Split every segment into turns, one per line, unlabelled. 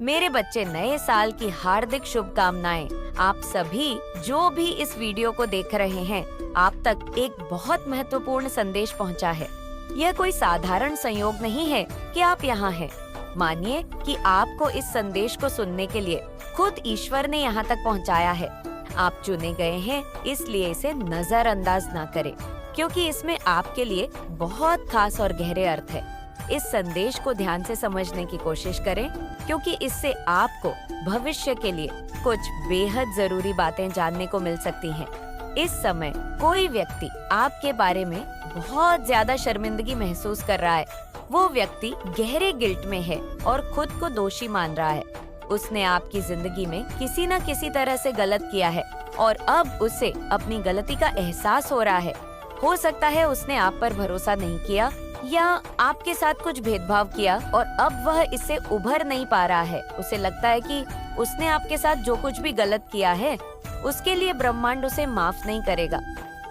मेरे बच्चे नए साल की हार्दिक शुभकामनाएं। आप सभी जो भी इस वीडियो को देख रहे हैं, आप तक एक बहुत महत्वपूर्ण संदेश पहुंचा है। यह कोई साधारण संयोग नहीं है कि आप यहाँ हैं। मानिए कि आपको इस संदेश को सुनने के लिए खुद ईश्वर ने यहाँ तक पहुँचाया है। आप चुने गए हैं, इसलिए इसे नजरअंदाज ना करें, क्योंकि इसमें आपके लिए बहुत खास और गहरे अर्थ है। इस संदेश को ध्यान से समझने की कोशिश करें, क्योंकि इससे आपको भविष्य के लिए कुछ बेहद जरूरी बातें जानने को मिल सकती हैं। इस समय कोई व्यक्ति आपके बारे में बहुत ज्यादा शर्मिंदगी महसूस कर रहा है। वो व्यक्ति गहरे गिल्ट में है और खुद को दोषी मान रहा है। उसने आपकी जिंदगी में किसी न किसी तरह से गलत किया है और अब उसे अपनी गलती का एहसास हो रहा है। हो सकता है उसने आप पर भरोसा नहीं किया या आपके साथ कुछ भेदभाव किया और अब वह इससे उभर नहीं पा रहा है। उसे लगता है कि उसने आपके साथ जो कुछ भी गलत किया है, उसके लिए ब्रह्मांड उसे माफ नहीं करेगा।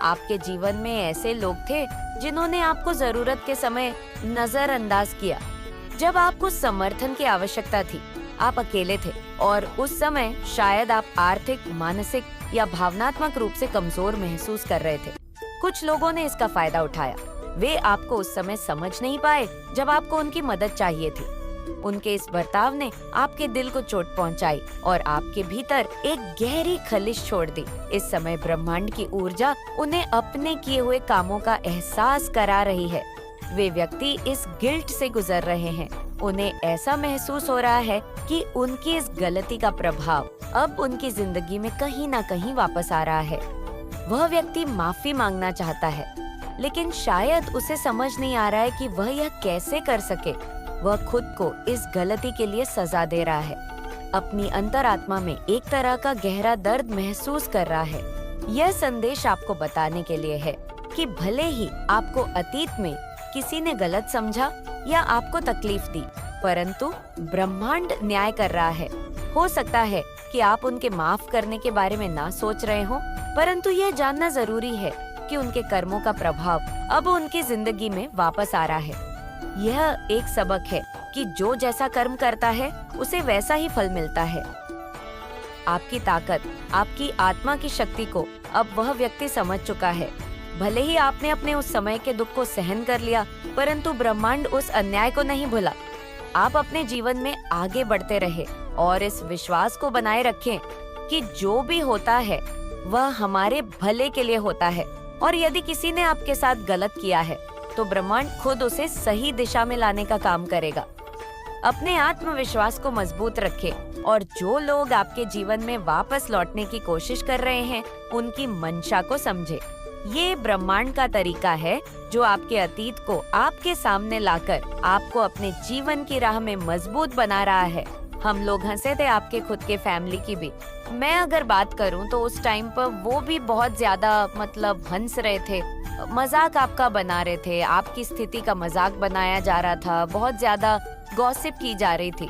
आपके जीवन में ऐसे लोग थे जिन्होंने आपको जरूरत के समय नजरअंदाज किया। जब आपको समर्थन की आवश्यकता थी, आप अकेले थे और उस समय शायद आप आर्थिक, मानसिक या भावनात्मक रूप से कमजोर महसूस कर रहे थे। कुछ लोगों ने इसका फायदा उठाया। वे आपको उस समय समझ नहीं पाए जब आपको उनकी मदद चाहिए थी। उनके इस बर्ताव ने आपके दिल को चोट पहुंचाई और आपके भीतर एक गहरी खलिश छोड़ दी। इस समय ब्रह्मांड की ऊर्जा उन्हें अपने किए हुए कामों का एहसास करा रही है। वे व्यक्ति इस गिल्ट से गुजर रहे हैं। उन्हें ऐसा महसूस हो रहा है कि उनकी इस गलती का प्रभाव अब उनकी जिंदगी में कहीं ना कहीं वापस आ रहा है। वह व्यक्ति माफी मांगना चाहता है, लेकिन शायद उसे समझ नहीं आ रहा है कि वह यह कैसे कर सके। वह खुद को इस गलती के लिए सजा दे रहा है। अपनी अंतरात्मा में एक तरह का गहरा दर्द महसूस कर रहा है। यह संदेश आपको बताने के लिए है कि भले ही आपको अतीत में किसी ने गलत समझा या आपको तकलीफ दी, परंतु ब्रह्मांड न्याय कर रहा है। हो सकता है कि आप उनके माफ करने के बारे में ना सोच रहे हो, परंतु यह जानना जरूरी है कि उनके कर्मों का प्रभाव अब उनकी जिंदगी में वापस आ रहा है। यह एक सबक है कि जो जैसा कर्म करता है, उसे वैसा ही फल मिलता है। आपकी ताकत, आपकी आत्मा की शक्ति को अब वह व्यक्ति समझ चुका है। भले ही आपने अपने उस समय के दुख को सहन कर लिया, परंतु ब्रह्मांड उस अन्याय को नहीं भूला। आप अपने जीवन में आगे बढ़ते रहे और इस विश्वास को बनाए रखें कि जो भी होता है वह हमारे भले के लिए होता है। और यदि किसी ने आपके साथ गलत किया है, तो ब्रह्मांड खुद उसे सही दिशा में लाने का काम करेगा। अपने आत्मविश्वास को मजबूत रखें और जो लोग आपके जीवन में वापस लौटने की कोशिश कर रहे हैं, उनकी मंशा को समझे। ये ब्रह्मांड का तरीका है जो आपके अतीत को आपके सामने लाकर आपको अपने जीवन की राह में मजबूत बना रहा है। हम लोग हंसे थे आपके खुद के फैमिली की भी। मैं अगर बात करूं तो उस टाइम पर वो भी बहुत ज्यादा हंस रहे थे, मजाक आपका बना रहे थे, आपकी स्थिति का मजाक बनाया जा रहा था, बहुत ज्यादा गॉसिप की जा रही थी।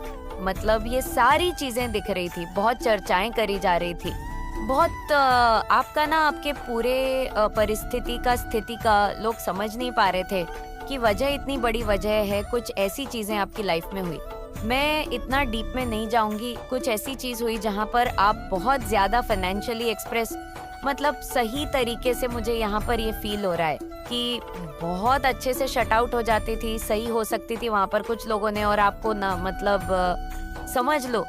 ये सारी चीजें दिख रही थी, बहुत चर्चाएं करी जा रही थी, बहुत आपका ना आपके पूरे परिस्थिति का, स्थिति का लोग समझ नहीं पा रहे थे कि वजह इतनी बड़ी वजह है। कुछ ऐसी चीजें आपकी लाइफ में हुई, मैं इतना डीप में नहीं जाऊंगी। कुछ ऐसी चीज हुई जहां पर आप बहुत ज्यादा फाइनेंशियली एक्सप्रेस, सही तरीके से मुझे यहाँ पर ये फील हो रहा है कि बहुत अच्छे से शट आउट हो जाती थी, सही हो सकती थी वहाँ पर कुछ लोगों ने, और आपको ना समझ लो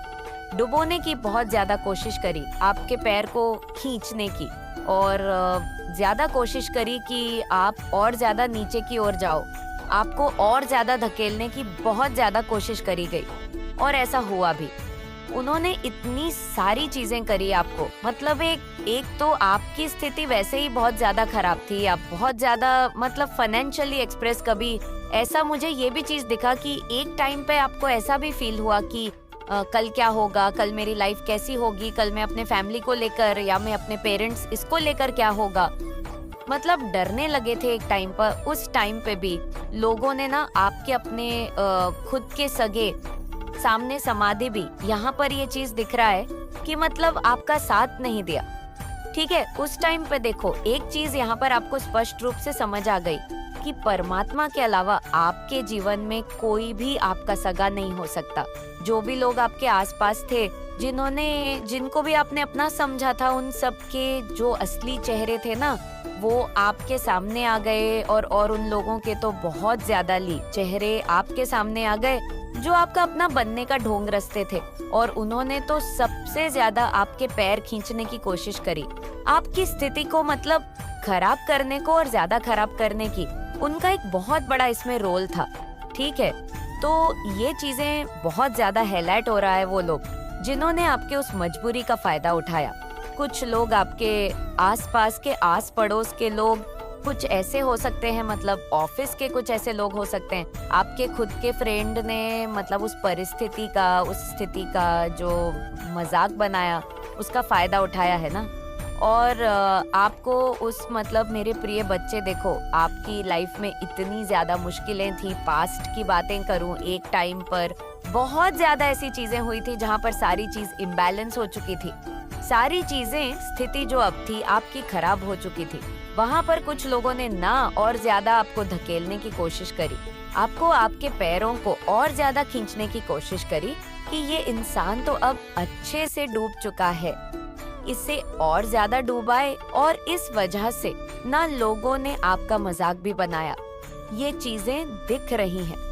डुबोने की बहुत ज्यादा कोशिश करी, आपके पैर को खींचने की, और ज्यादा कोशिश करी कि आप और ज्यादा नीचे की ओर जाओ, आपको और ज्यादा धकेलने की बहुत ज्यादा कोशिश करी गई, और ऐसा हुआ भी। उन्होंने इतनी सारी चीजें करी आपको, एक तो आपकी स्थिति वैसे ही बहुत ज्यादा खराब थी, आप बहुत ज्यादा फाइनेंशियली एक्सप्रेस। कभी ऐसा मुझे ये भी चीज दिखा कि एक टाइम पे आपको ऐसा भी फील हुआ कि कल क्या होगा, कल मेरी लाइफ कैसी होगी, कल मैं अपने फैमिली को लेकर या मैं अपने पेरेंट्स इसको लेकर क्या होगा, डरने लगे थे एक टाइम पर। उस टाइम पे भी लोगों ने ना आपके अपने खुद के सगे सामने समाधि भी, यहाँ पर ये चीज दिख रहा है कि आपका साथ नहीं दिया। ठीक है, उस टाइम पे देखो, एक चीज यहाँ पर आपको स्पष्ट रूप से समझ आ गई कि परमात्मा के अलावा आपके जीवन में कोई भी आपका सगा नहीं हो सकता। जो भी लोग आपके आसपास थे, जिनको भी आपने अपना समझा था, उन सब के जो असली चेहरे थे ना, वो आपके सामने आ गए। और उन लोगों के तो बहुत ज्यादा चेहरे आपके सामने आ गए जो आपका अपना बनने का ढोंग रचते थे। और उन्होंने तो सबसे ज्यादा आपके पैर खींचने की कोशिश करी, आपकी स्थिति को मतलब खराब करने को और ज्यादा खराब करने की। उनका एक बहुत बड़ा इसमें रोल था। ठीक है, तो ये चीजें बहुत ज्यादा हाईलाइट हो रहा है वो लोग जिन्होंने आपके उस मजबूरी का फायदा उठाया। कुछ लोग आपके आसपास के आस पड़ोस के लोग, कुछ ऐसे हो सकते हैं, मतलब ऑफिस के कुछ ऐसे लोग हो सकते हैं, आपके खुद के फ्रेंड ने मतलब उस परिस्थिति का, उस स्थिति का जो मजाक बनाया, उसका फायदा उठाया है ना। और आपको उस मतलब मेरे प्रिय बच्चे, देखो आपकी लाइफ में इतनी ज्यादा मुश्किलें थी। पास्ट की बातें करूं, एक टाइम पर बहुत ज्यादा ऐसी चीजें हुई थी जहां पर सारी चीज इम्बैलेंस हो चुकी थी। सारी चीजें, स्थिति जो अब थी आपकी खराब हो चुकी थी। वहां पर कुछ लोगों ने ना और ज्यादा आपको धकेलने की कोशिश करी, आपको आपके पैरों को और ज्यादा खींचने की कोशिश करी कि ये इंसान तो अब अच्छे से डूब चुका है, इसे और ज्यादा डूबाए। और इस वजह से ना लोगों ने आपका मजाक भी बनाया। ये चीजें दिख रही हैं,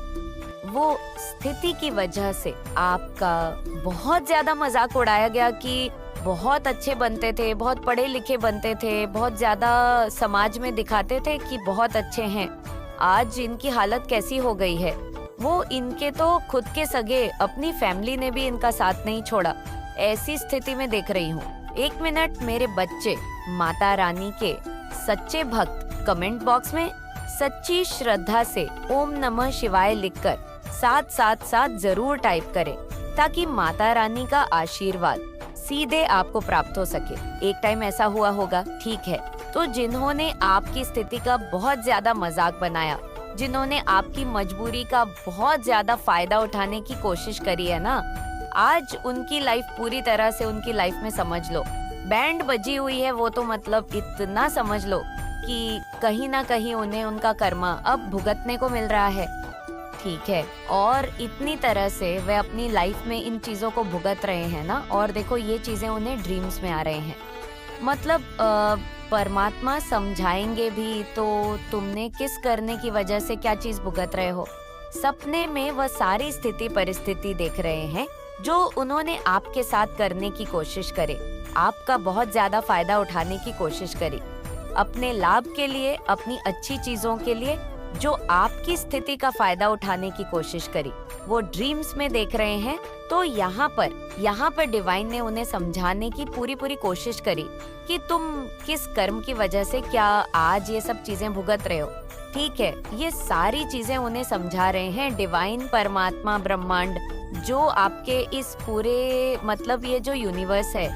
वो स्थिति की वजह से आपका बहुत ज्यादा मजाक उड़ाया गया कि बहुत अच्छे बनते थे, बहुत पढ़े लिखे बनते थे, बहुत ज्यादा समाज में दिखाते थे कि बहुत अच्छे हैं। आज इनकी हालत कैसी हो गई है। वो इनके तो खुद के सगे, अपनी फैमिली ने भी इनका साथ नहीं छोड़ा। ऐसी स्थिति में देख रही हूँ। एक मिनट, मेरे बच्चे माता रानी के सच्चे भक्त कमेंट बॉक्स में सच्ची श्रद्धा से ओम नमः शिवाय लिखकर 777 जरूर टाइप करें, ताकि माता रानी का आशीर्वाद सीधे आपको प्राप्त हो सके। एक टाइम ऐसा हुआ होगा, ठीक है, तो जिन्होंने आपकी स्थिति का बहुत ज्यादा मजाक बनाया, जिन्होंने आपकी मजबूरी का बहुत ज्यादा फायदा उठाने की कोशिश करी है ना, आज उनकी लाइफ पूरी तरह से उनकी लाइफ में समझ लो बैंड बजी हुई है। वो तो मतलब इतना समझ लो कि कहीं ना कहीं उन्हें उनका कर्मा अब भुगतने को मिल रहा है। ठीक है, और इतनी तरह से वे अपनी लाइफ में इन चीजों को भुगत रहे हैं ना। और देखो, ये चीजें उन्हें ड्रीम्स में आ रहे हैं। मतलब परमात्मा समझाएंगे भी तो तुमने किस करने की वजह से क्या चीज भुगत रहे हो। सपने में वह सारी स्थिति परिस्थिति देख रहे हैं जो उन्होंने आपके साथ करने की कोशिश करे, आपका बहुत ज्यादा फायदा उठाने की कोशिश करी, अपने लाभ के लिए, अपनी अच्छी चीजों के लिए, जो आपकी स्थिति का फायदा उठाने की कोशिश करी, वो ड्रीम्स में देख रहे हैं। तो यहाँ पर डिवाइन ने उन्हें समझाने की पूरी कोशिश करी कि तुम किस कर्म की वजह से क्या आज ये सब चीजें भुगत रहे हो। ठीक है, ये सारी चीजें उन्हें समझा रहे हैं डिवाइन, परमात्मा, ब्रह्मांड, जो आपके इस पूरे मतलब ये जो यूनिवर्स है,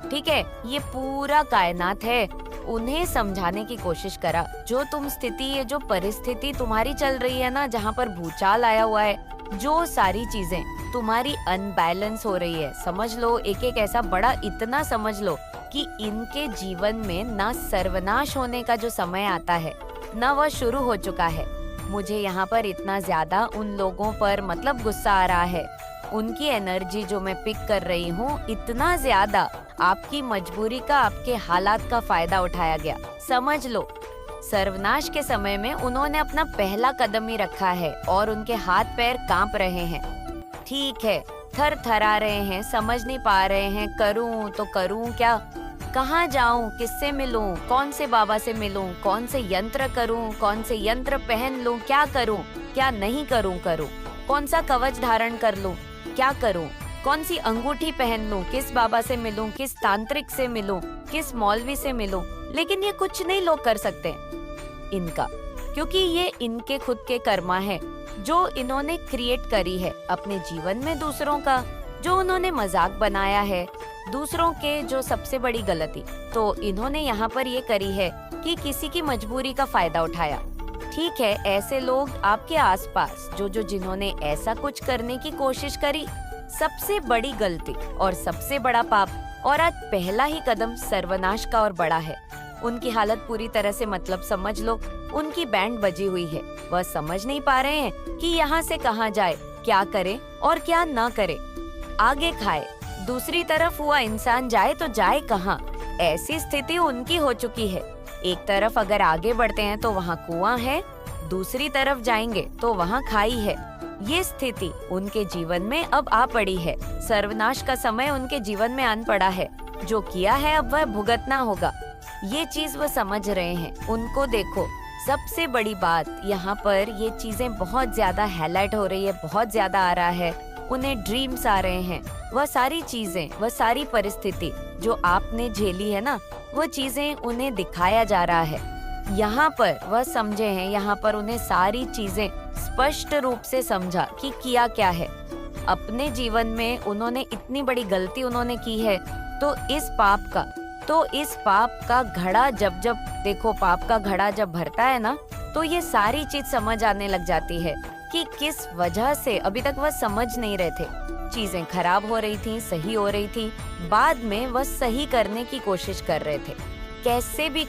ठीक है, ये पूरा कायनात है, उन्हें समझाने की कोशिश करा। जो तुम स्थिति, ये जो परिस्थिति तुम्हारी चल रही है ना, जहाँ पर भूचाल आया हुआ है, जो सारी चीजें तुम्हारी अनबैलेंस हो रही है, समझ लो एक एक ऐसा बड़ा, इतना समझ लो कि इनके जीवन में ना सर्वनाश होने का जो समय आता है ना, वह शुरू हो चुका है। मुझे यहाँ पर इतना ज्यादा उन लोगों पर मतलब गुस्सा आ रहा है, उनकी एनर्जी जो मैं पिक कर रही हूँ, इतना ज्यादा आपकी मजबूरी का, आपके हालात का फायदा उठाया गया। समझ लो सर्वनाश के समय में उन्होंने अपना पहला कदम ही रखा है और उनके हाथ पैर कांप रहे हैं। ठीक है, थर थरा रहे हैं, समझ नहीं पा रहे हैं, करूं तो करूं क्या, कहाँ जाऊं, किससे मिलूं, कौन से बाबा से मिलूं, कौन से यंत्र करूं, कौन से यंत्र पहन लूं, क्या करूं, क्या नहीं करूं, कौन सा कवच धारण कर लूं, क्या करूं, कौन सी अंगूठी पहन लूं, किस बाबा से मिलूं, किस तांत्रिक से मिलूं, किस मौलवी से मिलूं। लेकिन ये कुछ नहीं लोग कर सकते इनका, क्योंकि ये इनके खुद के कर्मा है जो इन्होंने क्रिएट करी है अपने जीवन में। दूसरों का जो उन्होंने मजाक बनाया है, दूसरों के जो सबसे बड़ी गलती तो इन्होंने यहाँ पर ये करी है कि किसी की मजबूरी का फायदा उठाया। ठीक है, ऐसे लोग आपके आसपास जो जिन्होंने ऐसा कुछ करने की कोशिश करी, सबसे बड़ी गलती और सबसे बड़ा पाप, और आज पहला ही कदम सर्वनाश का और बड़ा है। उनकी हालत पूरी तरह से मतलब समझ लो, उनकी बैंड बजी हुई है, वह समझ नहीं पा रहे हैं कि यहाँ से कहाँ जाए, क्या करे और क्या ना करे, आगे खाए, दूसरी तरफ हुआ इंसान जाए तो जाए कहाँ, ऐसी स्थिति उनकी हो चुकी है। एक तरफ अगर आगे बढ़ते हैं तो वहाँ कुआं है, दूसरी तरफ जाएंगे तो वहाँ खाई है। ये स्थिति उनके जीवन में अब आ पड़ी है। सर्वनाश का समय उनके जीवन में आन पड़ा है। जो किया है अब वह भुगतना होगा। ये चीज वो समझ रहे हैं। उनको देखो, सबसे बड़ी बात यहाँ पर ये चीजें बहुत ज्यादा हाईलाइट हो रही है, बहुत ज्यादा आ रहा है। उन्हें ड्रीम्स आ रहे हैं। वह सारी चीजें, वह सारी परिस्थिति जो आपने झेली है ना, वो चीजें उन्हें दिखाया जा रहा है। यहाँ पर वह समझे हैं, यहाँ पर उन्हें सारी चीजें स्पष्ट रूप से समझा कि किया क्या है। अपने जीवन में उन्होंने इतनी बड़ी गलती उन्होंने की है, तो इस पाप का घड़ा जब देखो, पाप का घड़ा जब भरता है ना, तो ये सारी चीज समझ आने लग जाती है कि किस वजह से अभी तक वह समझ नहीं रहे थे। चीजें खराब हो रही थी, सही हो रही थी, बाद में वह सही करने की कोशिश कर रहे थे। कैसे भी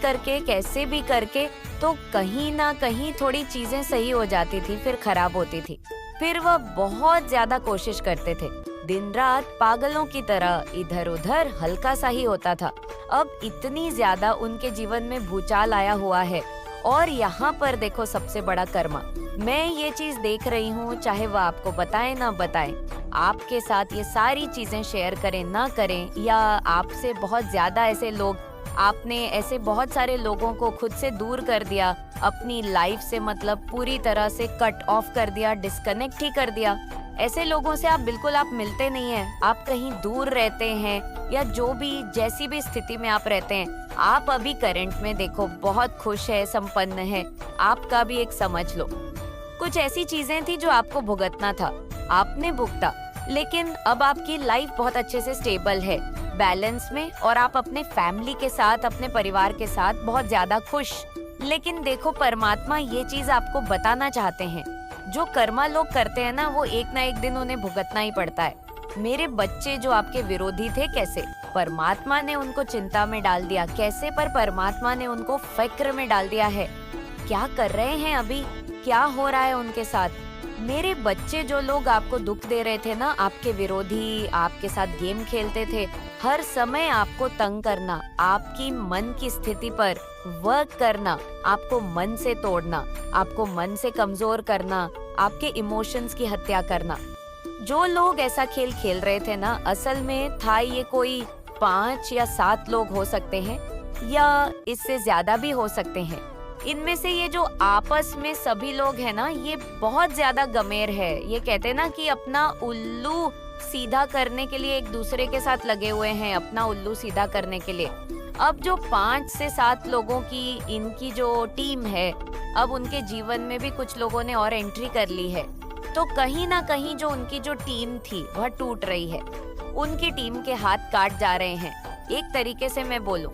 करके तो कहीं ना कहीं थोड़ी चीजें सही हो जाती थी, फिर खराब होती थी। फिर वह बहुत ज्यादा कोशिश करते थे, दिन रात पागलों की तरह इधर उधर हल्का सा ही होता था। अब इतनी ज्यादा उनके जीवन में भूचाल आया हुआ है। और यहाँ पर देखो, सबसे बड़ा कर्मा, मैं ये चीज देख रही हूँ, चाहे वह आपको बताए ना बताए, आपके साथ ये सारी चीजें शेयर करें ना करें, या आपसे बहुत ज्यादा ऐसे लोग, आपने ऐसे बहुत सारे लोगों को खुद से दूर कर दिया, अपनी लाइफ से मतलब पूरी तरह से कट ऑफ कर दिया, डिस्कनेक्ट ही कर दिया। ऐसे लोगों से आप मिलते नहीं हैं, आप कहीं दूर रहते हैं, या जो भी जैसी भी स्थिति में आप रहते हैं, आप अभी करंट में देखो बहुत खुश है, संपन्न है, आपका भी एक समझ लो। कुछ ऐसी चीजें थी जो आपको भुगतना था, आपने भुगता, लेकिन अब आपकी लाइफ बहुत अच्छे से स्टेबल है, बैलेंस में, और आप अपने फैमिली के साथ, अपने परिवार के साथ बहुत ज्यादा खुश। लेकिन देखो, परमात्मा ये चीज आपको बताना चाहते हैं, जो कर्मा लोग करते हैं ना, वो एक ना एक दिन उन्हें भुगतना ही पड़ता है। मेरे बच्चे जो आपके विरोधी थे, कैसे परमात्मा ने उनको चिंता में डाल दिया, कैसे पर परमात्मा ने उनको फिक्र में डाल दिया है। क्या कर रहे हैं अभी, क्या हो रहा है उनके साथ। मेरे बच्चे जो लोग आपको दुख दे रहे थे ना, आपके विरोधी, आपके साथ गेम खेलते थे, हर समय आपको तंग करना, आपकी मन की स्थिति पर वर्क करना, आपको मन से तोड़ना, आपको मन से कमजोर करना, आपके इमोशंस की हत्या करना। जो लोग ऐसा खेल खेल रहे थे ना, असल में था ये कोई 5 या 7 लोग हो सकते हैं, या इससे ज्यादा भी हो सकते हैं। इनमें से ये जो आपस में सभी लोग हैं ना, ये बहुत ज्यादा गमेर है। ये कहते हैं ना कि अपना उल्लू सीधा करने के लिए एक दूसरे के साथ लगे हुए हैं, अपना उल्लू सीधा करने के लिए। अब जो 5 से 7 लोगों की इनकी जो टीम है, अब उनके जीवन में भी कुछ लोगों ने और एंट्री कर ली है, तो कहीं ना कहीं जो उनकी जो टीम थी वह टूट रही है। उनकी टीम के हाथ काट जा रहे हैं, एक तरीके से मैं बोलूं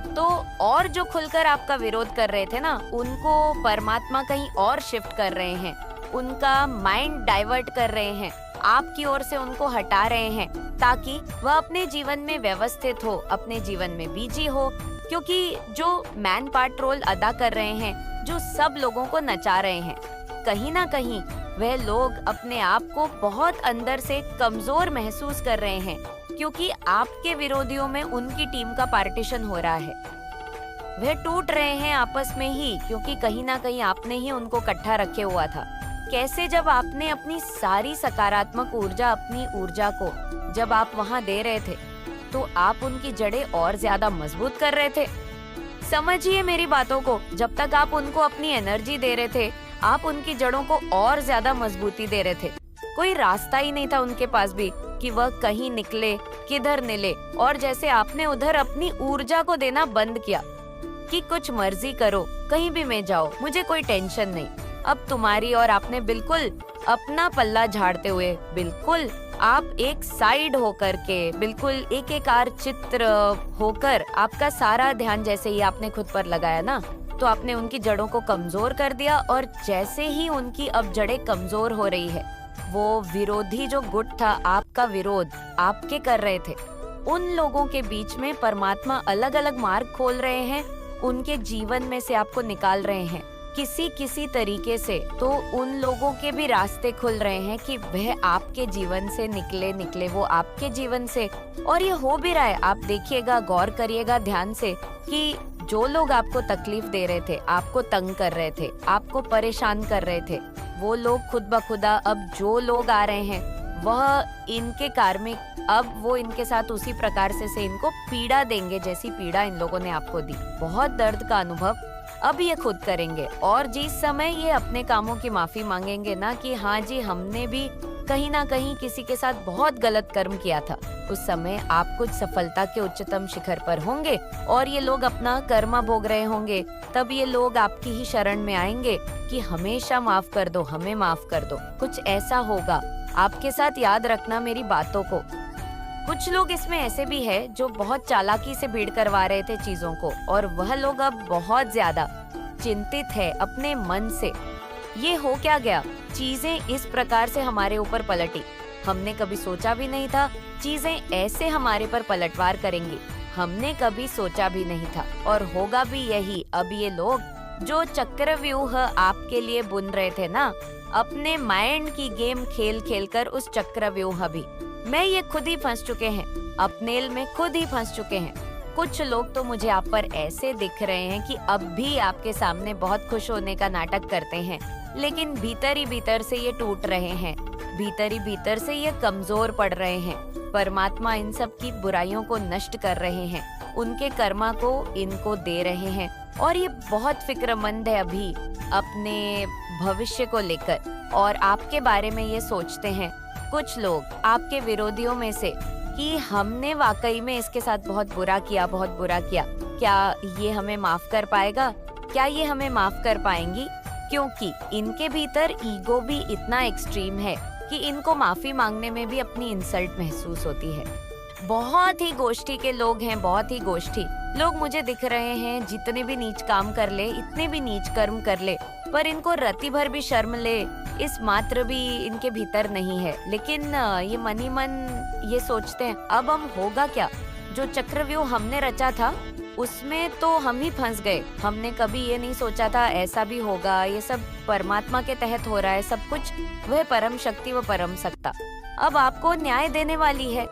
तो। और जो खुलकर आपका विरोध कर रहे थे ना, उनको परमात्मा कहीं और शिफ्ट कर रहे हैं, उनका माइंड डाइवर्ट कर रहे हैं, आपकी ओर से उनको हटा रहे हैं, ताकि वह अपने जीवन में व्यवस्थित हो, अपने जीवन में बिजी हो। क्योंकि जो मैन पार्ट रोल अदा कर रहे हैं, जो सब लोगों को नचा रहे हैं, कहीं ना कहीं वह लोग अपने आप को बहुत अंदर से कमजोर महसूस कर रहे हैं, क्योंकि आपके विरोधियों में उनकी टीम का पार्टीशन हो रहा है। वह टूट रहे हैं आपस में ही, क्योंकि कहीं ना कहीं आपने ही उनको इकट्ठा रखे हुआ था। कैसे, जब आपने अपनी सारी सकारात्मक ऊर्जा, अपनी ऊर्जा को जब आप वहाँ दे रहे थे, तो आप उनकी जड़ें और ज्यादा मजबूत कर रहे थे। समझिए मेरी बातों को, जब तक आप उनको अपनी एनर्जी दे रहे थे, आप उनकी जड़ों को और ज्यादा मजबूती दे रहे थे। कोई रास्ता ही नहीं था उनके पास भी कि वह कहीं निकले, किधर निकले। और जैसे आपने उधर अपनी ऊर्जा को देना बंद किया कि कुछ मर्जी करो, कहीं भी मैं जाओ, मुझे कोई टेंशन नहीं, अब तुम्हारी, और आपने बिल्कुल अपना पल्ला झाड़ते हुए, बिल्कुल आप एक साइड होकर के, बिल्कुल एक एकार चित्र होकर, आपका सारा ध्यान जैसे ही आपने खुद पर लगाया ना, तो आपने उनकी जड़ों को कमजोर कर दिया। और जैसे ही उनकी अब जड़ें कमजोर हो रही है, वो विरोधी जो गुट था, आपका विरोध आपके कर रहे थे, उन लोगों के बीच में परमात्मा अलग अलग मार्ग खोल रहे हैं, उनके जीवन में से आपको निकाल रहे हैं। किसी किसी तरीके से तो उन लोगों के भी रास्ते खुल रहे हैं कि वह आपके जीवन से निकले वो आपके जीवन से। और ये हो भी रहा है। आप देखिएगा, गौर करिएगा ध्यान से कि जो लोग आपको तकलीफ दे रहे थे, आपको तंग कर रहे थे, आपको परेशान कर रहे थे, वो लोग खुद ब खुदा अब जो लोग आ रहे हैं वह इनके कार्मिक, अब वो इनके साथ उसी प्रकार से इनको पीड़ा देंगे जैसी पीड़ा इन लोगों ने आपको दी। बहुत दर्द का अनुभव अब ये खुद करेंगे। और जिस समय ये अपने कामों की माफी मांगेंगे ना कि हाँ जी, हमने भी कहीं ना कहीं किसी के साथ बहुत गलत कर्म किया था, उस समय आप कुछ सफलता के उच्चतम शिखर पर होंगे और ये लोग अपना कर्मा भोग रहे होंगे। तब ये लोग आपकी ही शरण में आएंगे कि हमेशा माफ कर दो, हमें माफ कर दो। कुछ ऐसा होगा आपके साथ, याद रखना मेरी बातों को। कुछ लोग इसमें ऐसे भी है जो बहुत चालाकी से भीड़ करवा रहे थे चीजों को, और वह लोग अब बहुत ज्यादा चिंतित है अपने मन से। ये हो क्या गया, चीजें इस प्रकार से हमारे ऊपर पलटी। हमने कभी सोचा भी नहीं था चीजें ऐसे हमारे पर पलटवार करेंगी। हमने कभी सोचा भी नहीं था, और होगा भी यही। अब ये लोग जो चक्रव्यूह आपके लिए बुन रहे थे ना, अपने माइंड की गेम खेल खेल कर उस चक्रव्यूह भी मैं ये खुद ही फंस चुके हैं, अपनेल में खुद ही फंस चुके हैं। कुछ लोग तो मुझे आप पर ऐसे दिख रहे हैं कि अब भी आपके सामने बहुत खुश होने का नाटक करते हैं, लेकिन भीतर ही भीतर से ये टूट रहे हैं, भीतर ही भीतर से ये कमजोर पड़ रहे हैं। परमात्मा इन सब की बुराइयों को नष्ट कर रहे हैं, उनके कर्मा को इनको दे रहे हैं, और ये बहुत फिक्रमंद है अभी अपने भविष्य को लेकर, और आपके बारे में ये सोचते हैं कुछ लोग आपके विरोधियों में से कि हमने वाकई में इसके साथ बहुत बुरा किया, बहुत बुरा किया, क्या ये हमें माफ कर पाएगा, क्या ये हमें माफ कर पाएंगी? क्योंकि इनके भीतर ईगो भी इतना एक्सट्रीम है कि इनको माफी मांगने में भी अपनी इंसल्ट महसूस होती है। बहुत ही गोष्ठी के लोग हैं, बहुत ही गोष्ठी लोग मुझे दिख रहे हैं। जितने भी नीच काम कर ले, इतने भी नीच कर्म कर ले, पर इनको रत्ती भर भी शर्म ले इस मात्र भी इनके भीतर नहीं है। लेकिन ये मन ही मन ये सोचते हैं अब हम होगा क्या, जो चक्रव्यूह हमने रचा था उसमें तो हम ही फंस गए। हमने कभी ये नहीं सोचा था ऐसा भी होगा। ये सब परमात्मा के तहत हो रहा है सब कुछ। वह परम शक्ति, वह परम सत्ता अब आपको न्याय देने वाली है।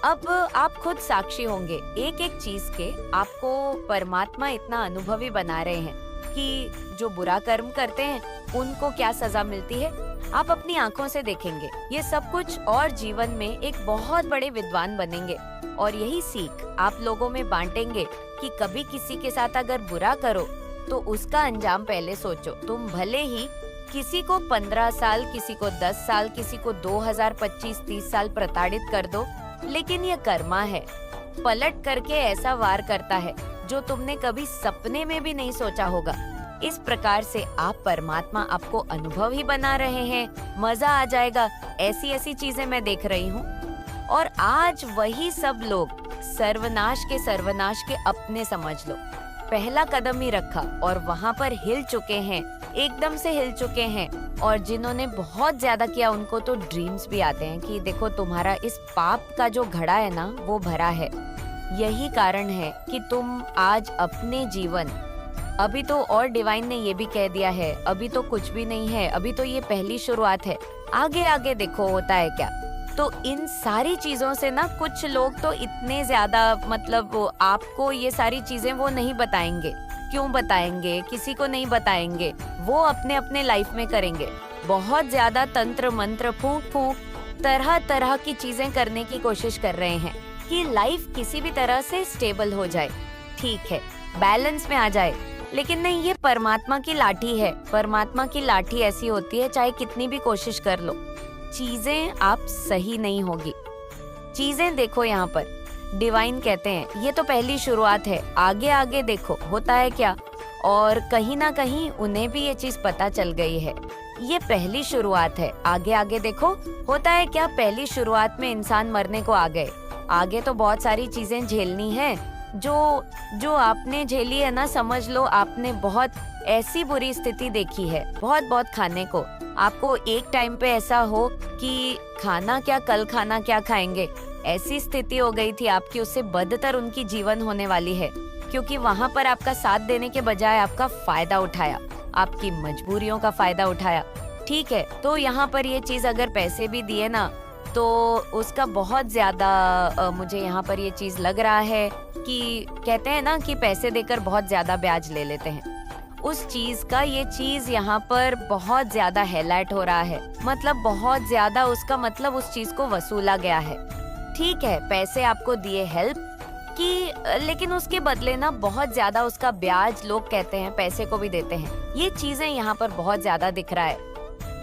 अब आप खुद साक्षी होंगे एक एक चीज के। आपको परमात्मा इतना अनुभवी बना रहे हैं कि जो बुरा कर्म करते हैं उनको क्या सजा मिलती है, आप अपनी आंखों से देखेंगे ये सब कुछ, और जीवन में एक बहुत बड़े विद्वान बनेंगे। और यही सीख आप लोगों में बांटेंगे कि कभी किसी के साथ अगर बुरा करो तो उसका अंजाम पहले सोचो। तुम भले ही किसी को 15 साल, किसी को 10 साल, किसी को 2000, 25, 30 साल प्रताड़ित कर दो, लेकिन ये कर्मा है, पलट करके ऐसा वार करता है जो तुमने कभी सपने में भी नहीं सोचा होगा। इस प्रकार से आप परमात्मा आपको अनुभव ही बना रहे हैं। मजा आ जाएगा, ऐसी ऐसी चीजें मैं देख रही हूँ। और आज वही सब लोग सर्वनाश के अपने समझ लो, पहला कदम ही रखा और वहाँ पर हिल चुके हैं, एकदम से हिल चुके हैं। और जिन्होंने बहुत ज्यादा किया उनको तो ड्रीम्स भी आते हैं कि देखो तुम्हारा इस पाप का जो घड़ा है ना वो भरा है। यही कारण है कि तुम आज अपने जीवन, अभी तो और डिवाइन ने ये भी कह दिया है अभी तो कुछ भी नहीं है, अभी तो ये पहली शुरुआत है, आगे आगे देखो होता है क्या। तो इन सारी चीजों से ना कुछ लोग तो इतने ज्यादा मतलब वो आपको ये सारी चीजें वो नहीं बताएंगे। क्यों बताएंगे? किसी को नहीं बताएंगे, वो अपने अपने लाइफ में करेंगे। बहुत ज्यादा तंत्र मंत्र फूंक फूंक तरह तरह की चीजें करने की कोशिश कर रहे हैं कि लाइफ किसी भी तरह से स्टेबल हो जाए, ठीक है, बैलेंस में आ जाए। लेकिन नहीं, ये परमात्मा की लाठी है। परमात्मा की लाठी ऐसी होती है चाहे कितनी भी कोशिश कर लो, चीजें आप सही नहीं होगी। चीजें देखो यहाँ पर डिवाइन कहते हैं ये तो पहली शुरुआत है, आगे आगे देखो होता है क्या। और कहीं ना कहीं उन्हें भी ये चीज पता चल गई है, ये पहली शुरुआत है, आगे आगे देखो होता है क्या। पहली शुरुआत में इंसान मरने को आ गए, आगे तो बहुत सारी चीजें झेलनी है। जो आपने झेली है ना, समझ लो आपने बहुत ऐसी बुरी स्थिति देखी है, बहुत बहुत खाने को। आपको एक टाइम पे ऐसा हो कि खाना क्या, कल खाना क्या खाएंगे, ऐसी स्थिति हो गई थी आपकी। उससे बदतर उनकी जीवन होने वाली है, क्योंकि वहाँ पर आपका साथ देने के बजाय आपका फायदा उठाया। आपकी मजबूरियों का फायदा उठाया। ठीक है, तो यहाँ पर ये चीज अगर पैसे भी दिए ना तो उसका बहुत ज्यादा मुझे यहाँ पर ये चीज लग रहा है कि कहते हैं ना कि पैसे देकर बहुत ज्यादा ब्याज ले लेते हैं, उस चीज का ये चीज यहाँ पर बहुत ज्यादा हाईलाइट हो रहा है। मतलब बहुत ज्यादा उसका मतलब उस चीज को वसूला गया है। ठीक है, पैसे आपको दिए हेल्प कि, लेकिन उसके बदले ना बहुत ज्यादा उसका ब्याज लोग कहते हैं पैसे को भी देते हैं। ये चीजें यहाँ पर बहुत ज्यादा दिख रहा है,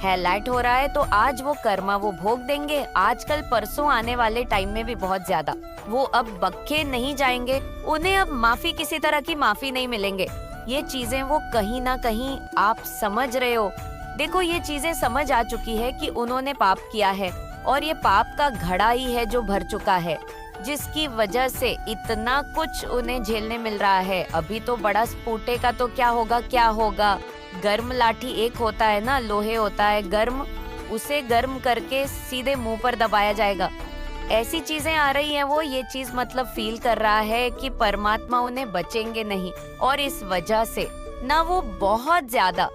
हाईलाइट हो रहा है। तो आज वो कर्मा वो भोग देंगे, आजकल परसों आने वाले टाइम में भी बहुत ज्यादा। वो अब बक्के नहीं जाएंगे, उन्हें अब माफी किसी तरह की माफी नहीं मिलेंगे। ये चीजें वो कहीं ना कहीं आप समझ रहे हो। देखो ये चीजें समझ आ चुकी है कि उन्होंने पाप किया है और ये पाप का घड़ा ही है जो भर चुका है, जिसकी वजह से इतना कुछ उन्हें झेलने मिल रहा है। अभी तो बड़ा स्फोटे का तो क्या होगा क्या होगा। गर्म लाठी एक होता है ना, लोहे होता है गर्म, उसे गर्म करके सीधे मुंह पर दबाया जाएगा। ऐसी चीजें आ रही हैं। वो ये चीज मतलब फील कर रहा है कि परमात्मा उन्हें बचेंगे नहीं, और इस वजह से ना वो बहुत ज्यादा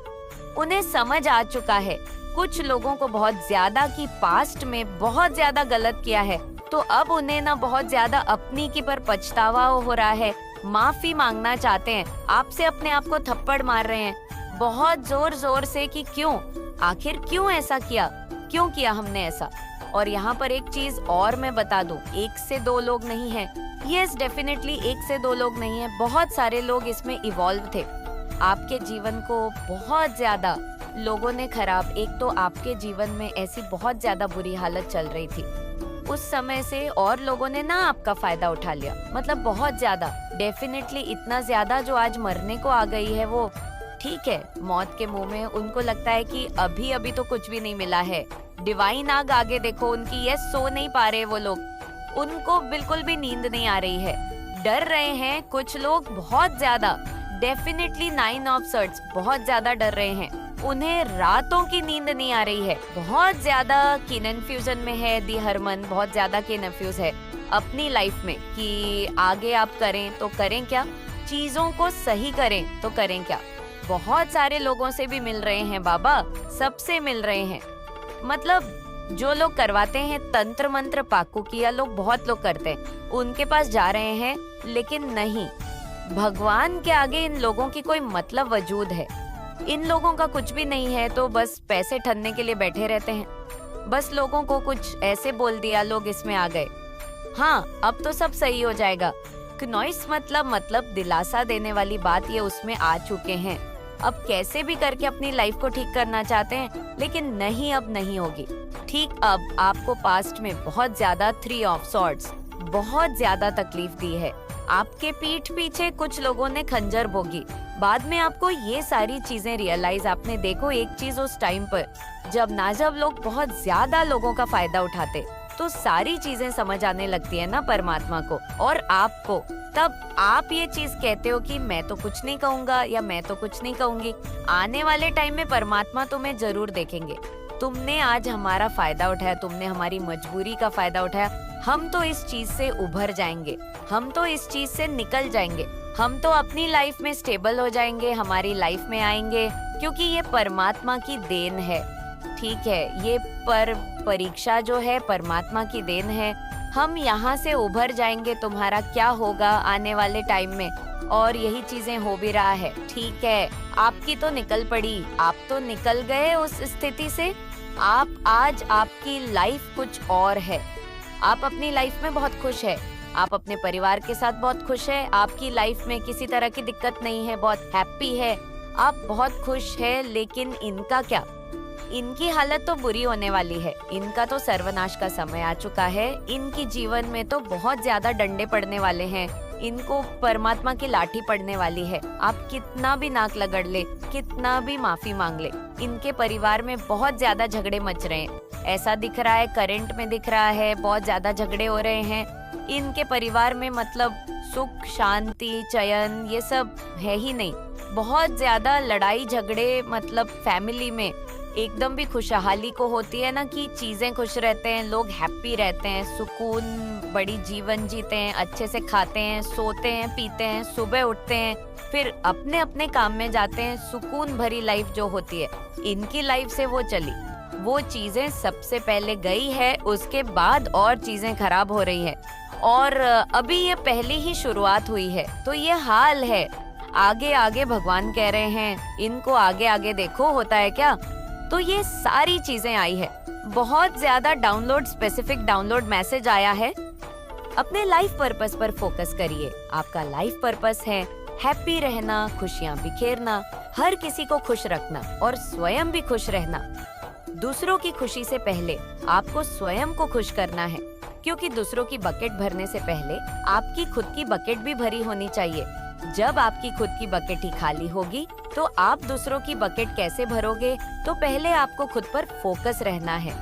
उन्हें समझ आ चुका है कुछ लोगों को बहुत ज्यादा कि पास्ट में बहुत ज्यादा गलत किया है। तो अब उन्हें ना बहुत ज्यादा अपनी की पर पछतावा हो रहा है, माफी मांगना चाहते हैं, आपसे अपने आप को थप्पड़ मार रहे हैं बहुत जोर जोर से कि क्यों, आखिर क्यों ऐसा किया, क्यों किया हमने ऐसा। और यहाँ पर एक चीज और मैं बता दूं, 1 से 2 लोग नहीं है, यस डेफिनेटली 1 से 2 लोग नहीं है, बहुत सारे लोग इसमें इवॉल्व थे। आपके जीवन को बहुत ज्यादा लोगों ने खराब, एक तो आपके जीवन में ऐसी बहुत ज्यादा बुरी हालत चल रही थी उस समय से, और लोगों ने ना आपका फायदा उठा लिया, मतलब बहुत ज्यादा, डेफिनेटली इतना ज्यादा जो आज मरने को आ गई है वो। ठीक है, मौत के मुंह में उनको लगता है कि अभी अभी तो कुछ भी नहीं मिला है। डिवाइन आग आगे देखो उनकी, ये सो नहीं पा रहे वो लोग, उनको बिल्कुल भी नींद नहीं आ रही है, डर रहे हैं कुछ लोग बहुत ज्यादा। डेफिनेटली 9 ऑफ सर्ट्स बहुत ज्यादा डर रहे हैं, उन्हें रातों की नींद नहीं आ रही है, बहुत ज्यादा की कन्फ्यूजन में है। दी हरमन बहुत ज्यादा की कन्फ्यूज है अपनी लाइफ में कि आगे आप करें तो करें क्या, चीजों को सही करें तो करें क्या। बहुत सारे लोगों से भी मिल रहे हैं बाबा, सबसे मिल रहे हैं, मतलब जो लोग करवाते हैं तंत्र मंत्र पाकू किया लोग बहुत लोग करते हैं, उनके पास जा रहे हैं, लेकिन नहीं, भगवान के आगे इन लोगों की कोई मतलब वजूद है, इन लोगों का कुछ भी नहीं है। तो बस पैसे ठनने के लिए बैठे रहते हैं, बस लोगों को कुछ ऐसे बोल दिया, लोग इसमें आ गए, हाँ अब तो सब सही हो जाएगा। नॉइस मतलब दिलासा देने वाली बात, ये उसमें आ चुके हैं। अब कैसे भी करके अपनी लाइफ को ठीक करना चाहते हैं, लेकिन नहीं, अब नहीं होगी ठीक। अब आपको पास्ट में बहुत ज्यादा 3 ऑफ सॉर्ड्स बहुत ज्यादा तकलीफ दी है, आपके पीठ पीछे कुछ लोगों ने खंजर भोगी, बाद में आपको ये सारी चीजें रियलाइज, आपने देखो एक चीज उस टाइम पर जब लोग बहुत ज्यादा लोगों का फायदा उठाते, तो सारी चीजें समझ आने लगती है ना परमात्मा को और आपको, तब आप ये चीज कहते हो कि मैं तो कुछ नहीं कहूंगा या मैं तो कुछ नहीं कहूंगी। आने वाले टाइम में परमात्मा तुम्हें जरूर देखेंगे, तुमने आज हमारा फायदा उठाया, तुमने हमारी मजबूरी का फायदा उठाया, हम तो इस चीज से उभर जाएंगे, हम तो इस चीज से निकल जाएंगे, हम तो अपनी लाइफ में स्टेबल हो जाएंगे, हमारी लाइफ में आएंगे, क्योंकि ये परमात्मा की देन है। ठीक है, ये परीक्षा जो है परमात्मा की देन है, हम यहाँ से उभर जाएंगे, तुम्हारा क्या होगा आने वाले टाइम में, और यही चीजें हो भी रहा है। ठीक है, आपकी तो निकल पड़ी, आप तो निकल गए उस स्थिति से, आप आज आपकी लाइफ कुछ और है, आप अपनी लाइफ में बहुत खुश है, आप अपने परिवार के साथ बहुत खुश है, आपकी लाइफ में किसी तरह की दिक्कत नहीं है, बहुत हैप्पी है, आप बहुत खुश है। लेकिन इनका क्या, इनकी हालत तो बुरी होने वाली है, इनका तो सर्वनाश का समय आ चुका है, इनकी जीवन में तो बहुत ज्यादा डंडे पड़ने वाले हैं, इनको परमात्मा की लाठी पड़ने वाली है। आप कितना भी नाक लगड़ ले, कितना भी माफी मांग ले, इनके परिवार में बहुत ज्यादा झगड़े मच रहे हैं, ऐसा दिख रहा है, करंट में दिख रहा है, बहुत ज्यादा झगड़े हो रहे हैं इनके परिवार में, मतलब सुख शांति चयन ये सब है ही नहीं, बहुत ज्यादा लड़ाई झगड़े, मतलब फैमिली में एकदम भी खुशहाली को होती है ना कि चीजें खुश रहते हैं, लोग हैप्पी रहते हैं, सुकून बड़ी जीवन जीते हैं, अच्छे से खाते हैं, सोते हैं, पीते हैं, सुबह उठते हैं, फिर अपने अपने काम में जाते हैं। सुकून भरी लाइफ जो होती है, इनकी लाइफ से वो चली, वो चीजें सबसे पहले गई है, उसके बाद और चीजें खराब हो रही है। और अभी ये पहली ही शुरुआत हुई है, तो ये हाल है। आगे आगे भगवान कह रहे हैं, इनको आगे आगे देखो, होता है क्या। तो ये सारी चीजें आई है। बहुत ज्यादा स्पेसिफिक डाउनलोड मैसेज आया है। अपने लाइफ पर्पस पर फोकस करिए। आपका लाइफ पर्पस है हैप्पी रहना, खुशियाँ बिखेरना, हर किसी को खुश रखना और स्वयं भी खुश रहना। दूसरों की खुशी से पहले आपको स्वयं को खुश करना है, क्योंकि दूसरों की बकेट भरने से पहले आपकी खुद की बकेट भी भरी होनी चाहिए। जब आपकी खुद की बकेट ही खाली होगी तो आप दूसरों की बकेट कैसे भरोगे। तो पहले आपको खुद पर फोकस रहना है।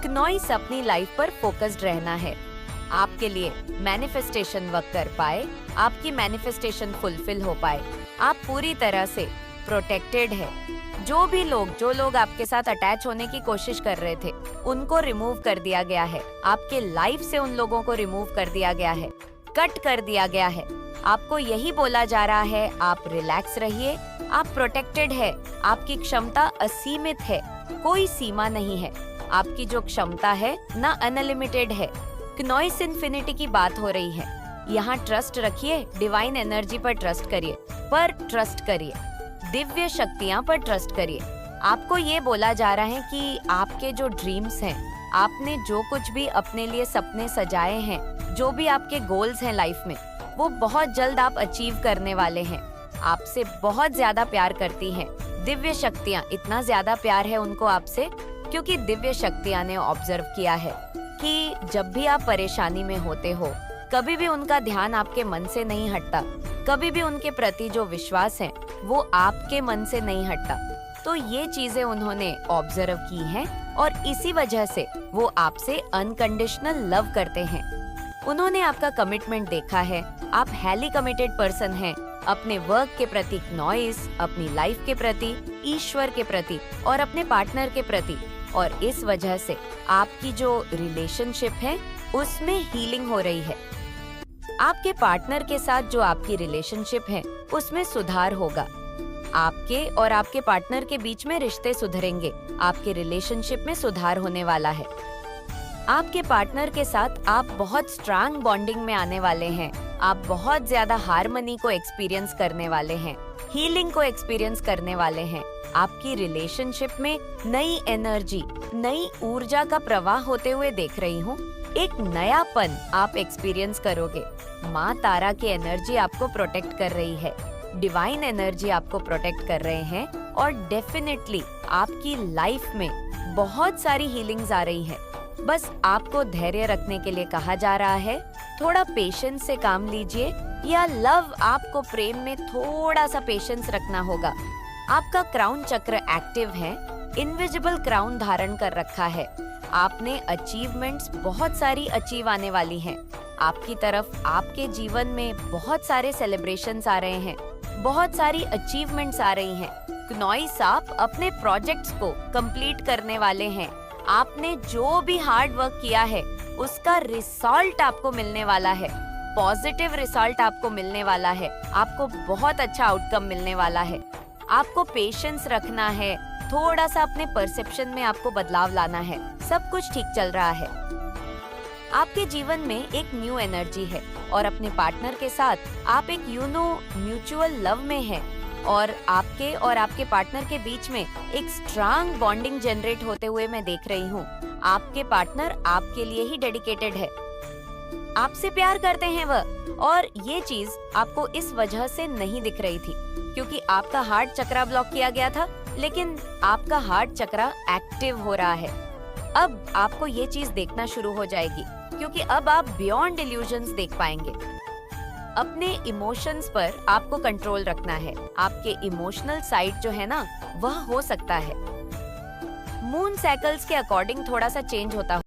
क्नॉइस अपनी लाइफ पर फोकस्ड रहना है। आपके लिए मैनिफेस्टेशन वर्क कर पाए, आपकी मैनिफेस्टेशन फुलफिल हो पाए, आप पूरी तरह से प्रोटेक्टेड है। जो लोग आपके साथ अटैच होने की कोशिश कर रहे थे, उनको रिमूव कर दिया गया है। आपके लाइफ से उन लोगों को रिमूव कर दिया गया है, कट कर दिया गया है। आपको यही बोला जा रहा है, आप रिलैक्स रहिए, आप प्रोटेक्टेड है, आपकी क्षमता असीमित है, कोई सीमा नहीं है। आपकी जो क्षमता है ना अनलिमिटेड है। क्नॉइस इन्फिनिटी की बात हो रही है। यहाँ ट्रस्ट रखिए, डिवाइन एनर्जी पर ट्रस्ट करिए, दिव्य शक्तियाँ पर ट्रस्ट करिए। आपको ये बोला जा रहा है कि आपके जो ड्रीम्स हैं, आपने जो कुछ भी अपने लिए सपने सजाए हैं, जो भी आपके गोल्स हैं लाइफ में, वो बहुत जल्द आप अचीव करने वाले हैं। आपसे बहुत ज्यादा प्यार करती हैं दिव्य शक्तियाँ। इतना ज्यादा प्यार है उनको आपसे, क्योंकि दिव्य शक्तियाँ ने ऑब्जर्व किया है कि जब भी आप परेशानी में होते हो, कभी भी उनका ध्यान आपके मन से नहीं हटता, कभी भी उनके प्रति जो विश्वास है वो आपके मन से नहीं हटता। तो ये चीजें उन्होंने ऑब्जर्व की हैं और इसी वजह से वो आपसे अनकंडीशनल लव करते हैं। उन्होंने आपका कमिटमेंट देखा है। आप हाईली कमिटेड पर्सन हैं, अपने वर्क के प्रति क्नॉइस, अपनी लाइफ के प्रति, ईश्वर के प्रति और अपने पार्टनर के प्रति। और इस वजह से आपकी जो रिलेशनशिप है उसमें हीलिंग हो रही है। आपके पार्टनर के साथ जो आपकी रिलेशनशिप है उसमें सुधार होगा। आपके और आपके पार्टनर के बीच में रिश्ते सुधरेंगे, आपके रिलेशनशिप में सुधार होने वाला है। आपके पार्टनर के साथ आप बहुत स्ट्रांग बॉन्डिंग में आने वाले हैं। आप बहुत ज्यादा हार्मनी को एक्सपीरियंस करने वाले हैं, हीलिंग को एक्सपीरियंस करने वाले हैं। आपकी रिलेशनशिप में नई एनर्जी, नई ऊर्जा का प्रवाह होते हुए देख रही हूँ। एक नयापन आप एक्सपीरियंस करोगे। माँ तारा की एनर्जी आपको प्रोटेक्ट कर रही है, डिवाइन एनर्जी आपको प्रोटेक्ट कर रहे हैं और डेफिनेटली आपकी लाइफ में बहुत सारी हीलिंग्स आ रही है। बस आपको धैर्य रखने के लिए कहा जा रहा है। थोड़ा पेशेंस से काम लीजिए। या लव आपको प्रेम में थोड़ा सा पेशेंस रखना होगा। आपका क्राउन चक्र एक्टिव है, इनविजिबल क्राउन धारण कर रखा है। आपने अचीवमेंट्स बहुत सारी अचीव आने वाली हैं। आपकी तरफ आपके जीवन में बहुत सारे सेलिब्रेशंस आ रहे हैं, बहुत सारी अचीवमेंट्स आ रही हैं। क्नॉइस आप अपने प्रोजेक्ट्स को कंप्लीट करने वाले हैं। आपने जो भी हार्ड वर्क किया है उसका रिजल्ट आपको मिलने वाला है। पॉजिटिव रिजल्ट आपको मिलने वाला है। आपको बहुत अच्छा आउटकम मिलने वाला है। आपको पेशेंस रखना है, थोड़ा सा अपने परसेप्शन में आपको बदलाव लाना है। सब कुछ ठीक चल रहा है। आपके जीवन में एक न्यू एनर्जी है और अपने पार्टनर के साथ आप एक म्यूचुअल लव में हैं और आपके पार्टनर के बीच में एक स्ट्रांग बॉन्डिंग जनरेट होते हुए मैं देख रही हूँ। आपके पार्टनर आपके लिए ही डेडिकेटेड है, आपसे प्यार करते हैं वह। और ये चीज आपको इस वजह से नहीं दिख रही थी क्योंकि आपका हार्ट चक्रा ब्लॉक किया गया था, लेकिन आपका हार्ट चक्रा एक्टिव हो रहा है। अब आपको ये चीज देखना शुरू हो जाएगी क्योंकि अब आप बियॉन्ड इल्यूजन्स देख पाएंगे। अपने इमोशंस पर आपको कंट्रोल रखना है। आपके इमोशनल साइड जो है ना, वह हो सकता है मून साइकिल्स के अकॉर्डिंग थोड़ा सा चेंज होता